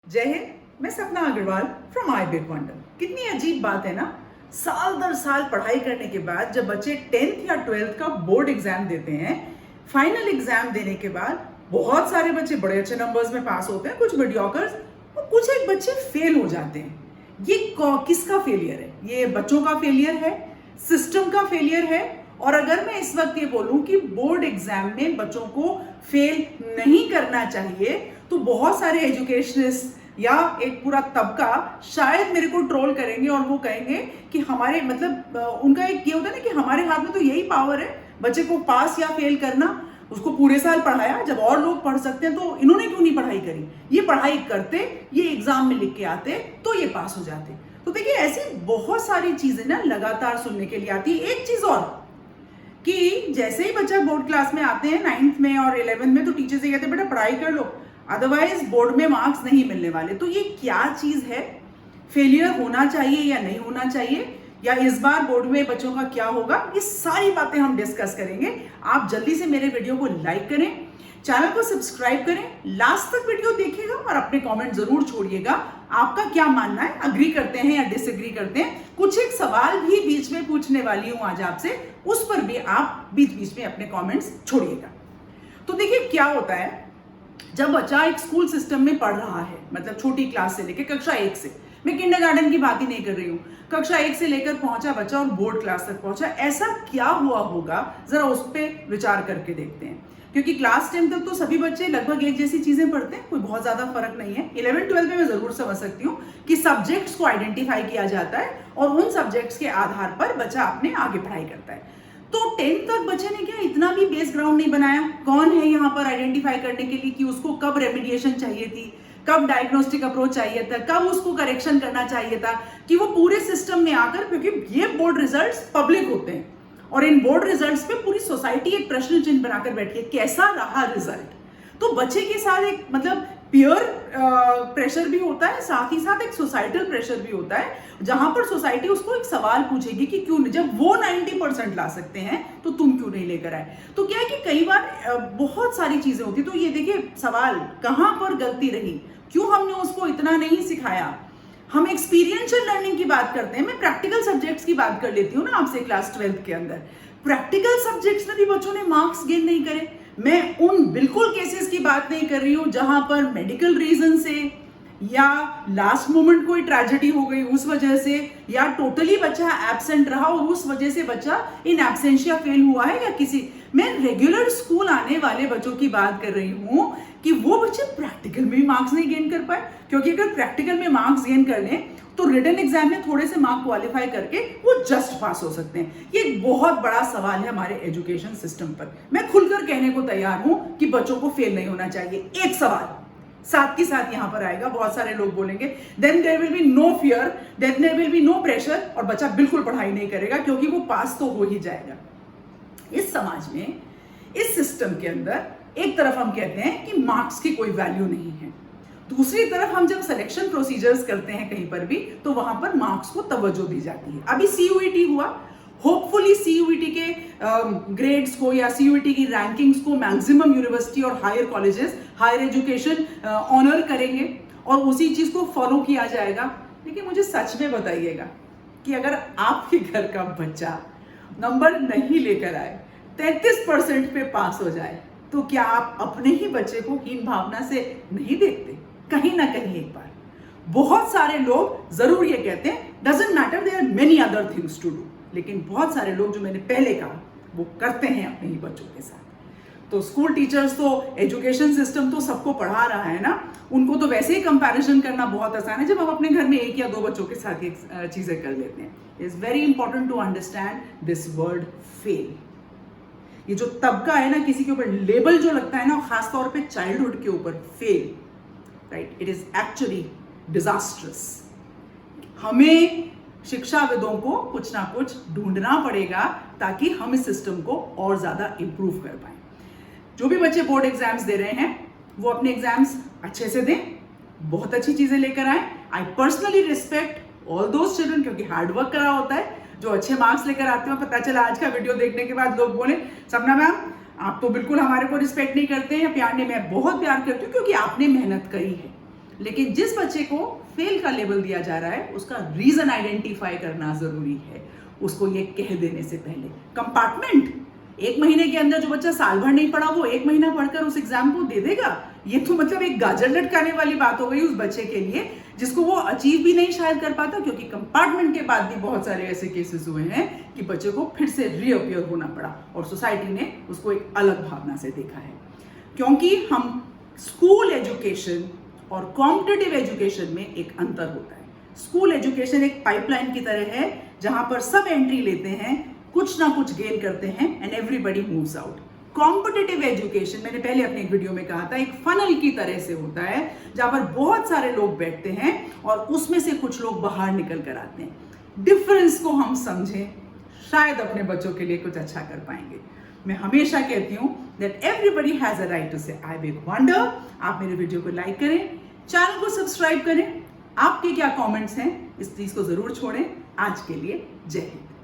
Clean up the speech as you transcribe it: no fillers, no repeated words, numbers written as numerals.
जय हिंद। मैं Sapna Agrawal from I big wonder. कितनी अजीब बात है ना, साल दर साल पढ़ाई करने के बाद जब बच्चे 10th या 12th का बोर्ड एग्जाम देते हैं, फाइनल एग्जाम देने के बाद बहुत सारे बच्चे बड़े अच्छे नंबर्स में पास होते हैं, कुछ मीडियोकर्स और कुछ एक बच्चे फेल हो जाते हैं। ये किसका फेलियर है? ये बच्चों का फेलियर है, सिस्टम का फेलियर है। और अगर मैं इस वक्त ये बोलूं कि बोर्ड एग्जाम में बच्चों को फेल नहीं करना चाहिए, तो बहुत सारे एजुकेशनिस्ट या एक पूरा तबका शायद मेरे को ट्रोल करेंगे और वो कहेंगे कि हमारे उनका एक ये होता है ना कि हमारे हाथ में तो यही पावर है बच्चे को पास या फेल करना। उसको पूरे साल पढ़ाया, जब और लोग पढ़ सकते हैं तो इन्होंने क्यों नहीं पढ़ाई करी? ये पढ़ाई करते, ये एग्जाम में लिख के आते तो ये पास हो जाते। तो देखिए, ऐसी बहुत सारी चीजें ना लगातार सुनने के लिए आती है। एक चीज और कि जैसे ही बच्चा बोर्ड क्लास में आते हैं 9th में और 11th में, तो टीचर से कहते हैं बेटा पढ़ाई कर लो, अदरवाइज बोर्ड में मार्क्स नहीं मिलने वाले। तो ये क्या चीज है? फेलियर होना चाहिए या नहीं होना चाहिए, या इस बार बोर्ड में बच्चों का क्या होगा? ये सारी बातें हम डिस्कस करेंगे। आप जल्दी से मेरे वीडियो को लाइक करें, चैनल को सब्सक्राइब करें, लास्ट तक वीडियो देखिएगा और अपने कमेंट जरूर छोड़िएगा। आपका क्या मानना है? अग्री करते हैं या डिसएग्री करते हैं? कुछ एक सवाल भी बीच में पूछने वाली हूं आज आपसे, उस पर भी आप बीच बीच में अपने कमेंट्स छोड़िएगा। तो देखिए, क्या होता है जब बच्चा एक स्कूल सिस्टम में पढ़ रहा है, मतलब छोटी क्लास से लेकर कक्षा 1 से, मैं किंडरगार्टन की बात ही नहीं कर रही हूँ, कक्षा 1 से लेकर पहुंचा बच्चा और बोर्ड क्लास तक पहुंचा, ऐसा क्या हुआ होगा जरा उस पर विचार करके देखते हैं। क्योंकि क्लास 10 तक तो सभी बच्चे लगभग एक जैसी चीजें पढ़ते हैं, कोई बहुत ज्यादा फर्क नहीं है। 11-12 में मैं जरूर समझ सकती हूँ कि सब्जेक्ट्स को आइडेंटिफाई किया जाता है और उन सब्जेक्ट्स के आधार पर बच्चा अपने आगे पढ़ाई करता है। तो 10th तक बच्चे ने क्या इतना भी बेस ग्राउंड नहीं बनाया? कौन है यहाँ पर आइडेंटिफाई करने के लिए कि उसको कब रेमेडिएशन चाहिए थी, कब डायग्नोस्टिक अप्रोच चाहिए था, कब उसको करेक्शन करना चाहिए था, कि वो पूरे सिस्टम में आकर, क्योंकि ये बोर्ड रिजल्ट्स पब्लिक होते हैं और इन बोर्ड रिजल्ट्स पे पूरी सोसाइटी एक प्रश्न चिन्ह बनाकर बैठी है, कैसा रहा रिजल्ट। तो बच्चे के साथ एक पीयर प्रेशर भी होता है, साथ ही साथ एक सोसाइटल प्रेशर भी होता है, जहां पर सोसाइटी उसको एक सवाल पूछेगी कि क्यों, जब वो 90% ला सकते हैं तो तुम क्यों नहीं लेकर आए। तो क्या है कि कई बार बहुत सारी चीजें होती, तो ये देखिए सवाल कहां पर गलती रही, क्यों हमने उसको इतना नहीं सिखाया। हम एक्सपीरियंशियल लर्निंग की बात करते हैं, मैं प्रैक्टिकल सब्जेक्ट्स की बात कर लेती हूँ ना आपसे। क्लास 12th के अंदर प्रैक्टिकल सब्जेक्ट्स में भी बच्चों ने मार्क्स गेन नहीं करे। मैं उन बिल्कुल केसेस की बात नहीं कर रही हूं जहां पर मेडिकल रीजन से या लास्ट मोमेंट कोई ट्रेजेडी हो गई उस वजह से, या टोटली बच्चा एब्सेंट रहा और उस वजह से बच्चा इन एब्सेंशिया फेल हुआ है, या किसी, मैं रेगुलर स्कूल आने वाले बच्चों की बात कर रही हूं कि वो बच्चे प्रैक्टिकल में भी मार्क्स नहीं गेन कर पाए। क्योंकि अगर प्रैक्टिकल में मार्क्स गेन कर लें तो रिटन एग्जाम में थोड़े से मार्क क्वालिफाई करके वो जस्ट पास हो सकते हैं। ये एक बहुत बड़ा सवाल है हमारे एजुकेशन सिस्टम पर। मैं खुलकर कहने को तैयार हूं कि बच्चों को फेल नहीं होना चाहिए। एक सवाल साथ के साथ यहां पर आएगा, बहुत सारे लोग बोलेंगे then there will be no fear, then there will be no pressure, और बच्चा बिल्कुल पढ़ाई नहीं करेगा क्योंकि वो पास तो हो ही जाएगा। इस समाज में, इस सिस्टम के अंदर एक तरफ हम कहते हैं कि मार्क्स की कोई वैल्यू नहीं है, दूसरी तरफ हम जब सिलेक्शन प्रोसीजर्स करते हैं कहीं पर भी तो वहां पर मार्क्स को तवज्जो दी जाती है। अभी सीयूईटी हुआ, होपफुली सीयूईटी के ग्रेड्स को या सीयूईटी की रैंकिंग्स को मैक्सिमम यूनिवर्सिटी और higher colleges, higher education honour करेंगे और उसी चीज को फॉलो किया जाएगा। लेकिन मुझे सच में बताइएगा कि अगर आपके घर का बच्चा नंबर नहीं लेकर आए, 33% पे पास हो जाए, तो क्या आप अपने ही बच्चे को हीन भावना से नहीं देखते? कहीं ना कहीं एक बार बहुत सारे लोग जरूर ये कहते हैं doesn't matter, there are many other things to do, लेकिन बहुत सारे लोग जो मैंने पहले कहा वो करते हैं अपने ही बच्चों के साथ। तो स्कूल टीचर्स, तो एजुकेशन सिस्टम तो सबको पढ़ा रहा है ना, उनको तो वैसे ही कंपैरिजन करना बहुत आसान है जब हम अपने घर में एक या दो बच्चों के साथ ये चीजें कर लेते हैं। It's very important to understand this word fail. ये जो तबका है ना, किसी के ऊपर लेबल जो लगता है ना, खासतौर पे चाइल्डहुड के ऊपर, fail, right, it is actually disastrous. हमें शिक्षाविदों को कुछ ना कुछ ढूंढना पड़ेगा ताकि हम इस सिस्टम को और ज्यादा इंप्रूव कर पाए। जो भी बच्चे बोर्ड एग्जाम्स दे रहे हैं वो अपने एग्जाम्स अच्छे से दें, बहुत अच्छी चीजें लेकर आए। I personally respect all those children, क्योंकि हार्डवर्क करा होता है, जो अच्छे मार्क्स लेकर आते हैं। पता चला आज का वीडियो देखने के बाद लोग बोले सपना मैम आप तो बिल्कुल हमारे को रिस्पेक्ट नहीं करते हैं, प्यार नहीं। मैं बहुत प्यार करती हूँ क्योंकि आपने मेहनत करी है। लेकिन जिस बच्चे को फेल का लेबल दिया जा रहा है उसका रीजन आइडेंटिफाई करना जरूरी है, उसको ये कह देने से पहले। कंपार्टमेंट, 1 महीने के अंदर जो बच्चा साल भर नहीं पढ़ा वो 1 महीना पढ़कर उस एग्जाम को दे देगा, ये तो मतलब एक गाजर लटकाने वाली बात हो गई उस बच्चे के लिए, जिसको वो अचीव भी नहीं शायद कर पाता, क्योंकि कंपार्टमेंट के बाद भी बहुत सारे ऐसे केसेस हुए हैं कि बच्चे को फिर से रीअपियर होना पड़ा और सोसाइटी ने उसको एक अलग भावना से देखा है। क्योंकि हम स्कूल एजुकेशन और कॉम्पिटिटिव एजुकेशन में एक अंतर होता है। स्कूल एजुकेशन एक पाइपलाइन की तरह है जहां पर सब एंट्री लेते हैं, कुछ ना कुछ गेन करते हैं and everybody moves out. Competitive education, मैंने पहले अपने एक वीडियो में कहा था, एक फनल की तरह से होता है जहां पर बहुत सारे लोग बैठते हैं और उसमें से कुछ लोग बाहर निकल कर आते हैं। डिफरेंस को हम समझें, शायद अपने बच्चों के लिए कुछ अच्छा कर पाएंगे। मैं हमेशा कहती हूँ that everybody has a right to say I big wonder। आप मेरे वीडियो को लाइक करें, चैनल को सब्सक्राइब करें, आपके क्या कमेंट्स हैं इस चीज को जरूर छोड़ें। आज के लिए जय हिंद।